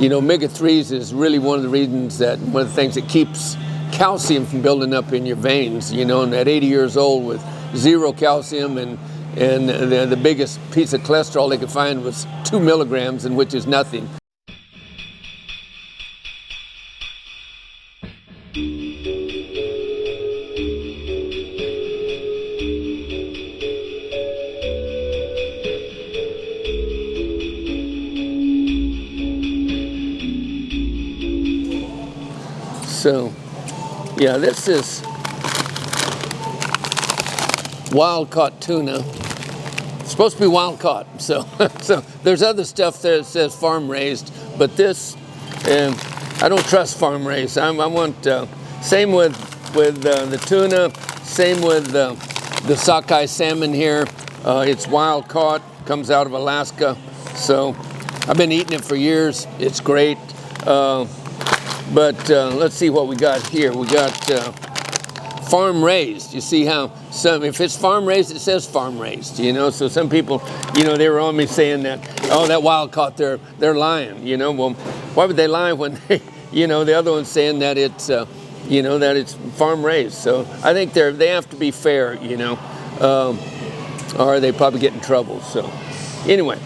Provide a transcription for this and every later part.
omega-3s is really one of the things that keeps calcium from building up in your veins. And at 80 years old with 0 calcium and the biggest piece of cholesterol they could find was 2 milligrams, and which is nothing. So, yeah, this is wild-caught tuna. It's supposed to be wild-caught, so there's other stuff that says farm-raised, but this, I don't trust farm-raised. I want, same with the tuna, same with the sockeye salmon here. It's wild-caught, comes out of Alaska, so I've been eating it for years. It's great. But let's see what we got here. We got farm raised. You see how if it's farm raised, it says farm raised. So some people, they were on me saying that, oh, that wild caught, they're lying. Well, why would they lie when they, the other one's saying that it's, that it's farm raised. So I think they have to be fair, or they probably get in trouble. So anyway,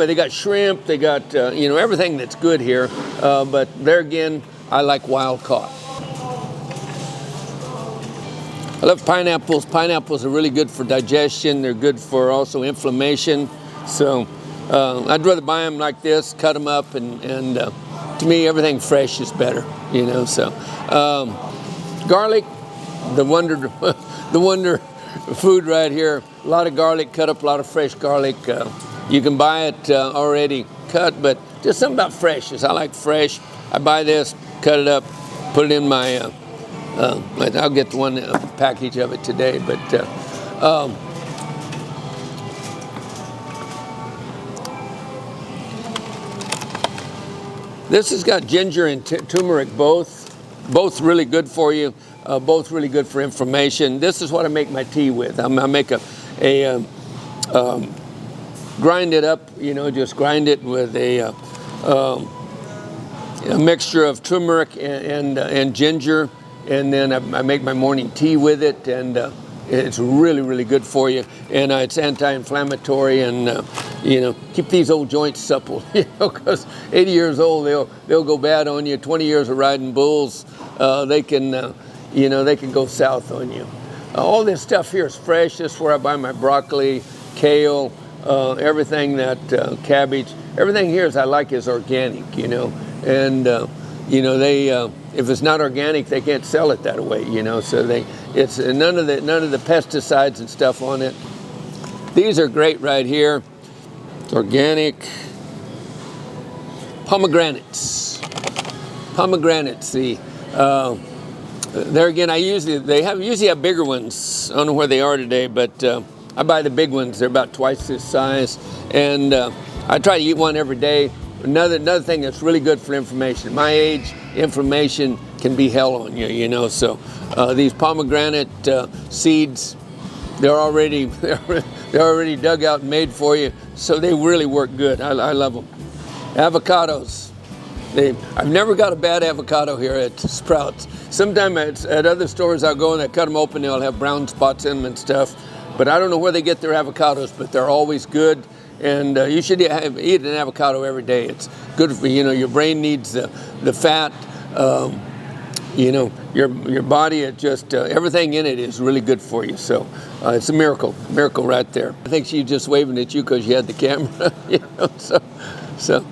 they got shrimp, they got, everything that's good here. But there again, I like wild caught. I love pineapples. Pineapples are really good for digestion. They're good for also inflammation. So I'd rather buy them like this, cut them up, and to me, everything fresh is better, So garlic, the wonder food right here. A lot of garlic, cut up a lot of fresh garlic. You can buy it already cut, but just something about fresh. I like fresh. I buy this, cut it up, put it in my, I'll get the one package of it today, but this has got ginger and turmeric both really good for you, both really good for inflammation. This is what I make my tea with. I make a grind it up, just grind it with a mixture of turmeric and ginger, and then I make my morning tea with it, and it's really, really good for you, and it's anti-inflammatory, and keep these old joints supple, because 80 years old, they'll go bad on you. 20 years of riding bulls, they can go south on you. All this stuff here is fresh. This is where I buy my broccoli, kale, everything that cabbage, everything here I like is organic, and they if it's not organic, they can't sell it that way, So it's none of the pesticides and stuff on it. These are great right here. It's organic pomegranates. There again, they usually have bigger ones. I don't know where they are today, but I buy the big ones. They're about twice this size, and I try to eat one every day. Another thing that's really good for inflammation. At my age, inflammation can be hell on you, So these pomegranate seeds, they're already dug out and made for you, so they really work good. I love them. Avocados. I've never got a bad avocado here at Sprouts. Sometimes at other stores I'll go and I cut them open, they'll have brown spots in them and stuff. But I don't know where they get their avocados, but they're always good. And you should eat an avocado every day. It's good for, your brain needs the fat. Your body, it just, everything in it is really good for you. So it's a miracle right there. I think she's just waving at you because you had the camera, So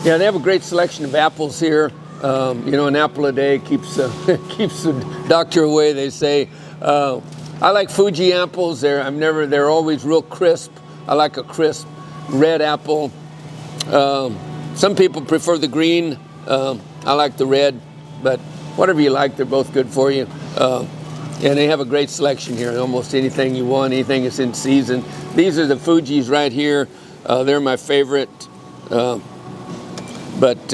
yeah, they have a great selection of apples here. An apple a day keeps the doctor away, they say. I like Fuji apples. They're always real crisp. I like a crisp red apple. Some people prefer the green. I like the red, but whatever you like, they're both good for you. And they have a great selection here. Almost anything you want, anything that's in season. These are the Fujis right here. They're my favorite. But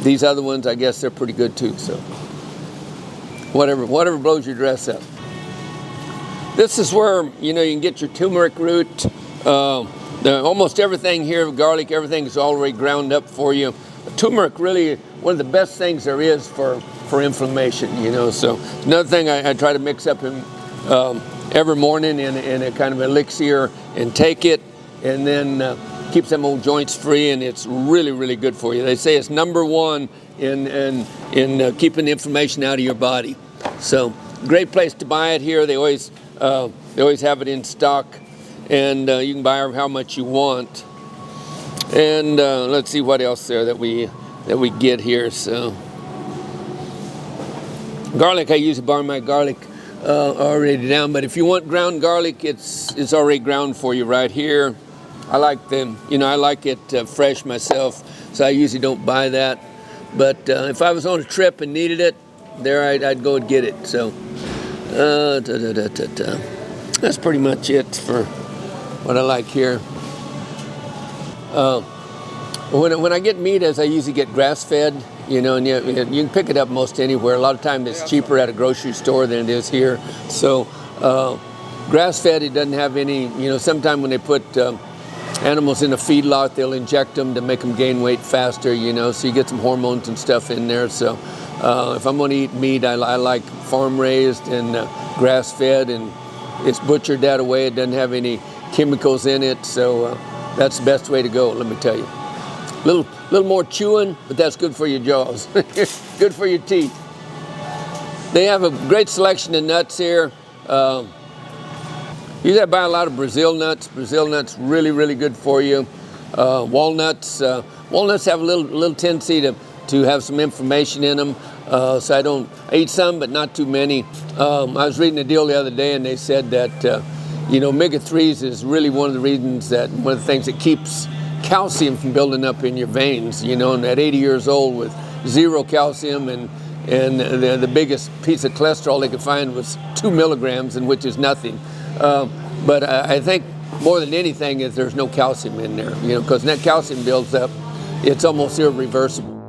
these other ones, I guess they're pretty good too. So whatever blows your dress up. This is where you can get your turmeric root. Almost everything here, garlic, everything is already ground up for you. Turmeric, really one of the best things there is for inflammation, you know. So another thing I try to mix up every morning in a kind of elixir and take it, and then keeps them old joints free, and it's really, really good for you. They say it's number one in keeping the inflammation out of your body. So great place to buy it here. They always have it in stock, and you can buy how much you want. And let's see what else there that we get here. So garlic, I usually buy my garlic already down, but if you want ground garlic, it's already ground for you right here. I like them, you know, I like it fresh myself, so I usually don't buy that. But if I was on a trip and needed it, there I'd go and get it. So that's pretty much it for what I like here. When I get meat, as I usually get grass-fed, you know, and you can pick it up most anywhere. A lot of times it's cheaper at a grocery store than it is here. So grass-fed, it doesn't have any, you know, sometimes when they put animals in a feedlot, they'll inject them to make them gain weight faster, you know, so you get some hormones and stuff in there. So if I'm going to eat meat, I like farm-raised and grass-fed, and it's butchered that way. It doesn't have any chemicals in it, so that's the best way to go, let me tell you. Little more chewing, but that's good for your jaws. Good for your teeth. They have a great selection of nuts here. Usually I buy a lot of Brazil nuts. Brazil nuts really, really good for you. Walnuts. Walnuts have a little tendency to have some inflammation in them. So I eat some, but not too many. I was reading a deal the other day, and they said that you know, omega-3s is really one of the things that keeps calcium from building up in your veins. You know, and at 80 years old with 0 calcium, and the biggest piece of cholesterol they could find was 2 milligrams, and which is nothing. But I think more than anything is there's no calcium in there, you know, because when that calcium builds up, it's almost irreversible.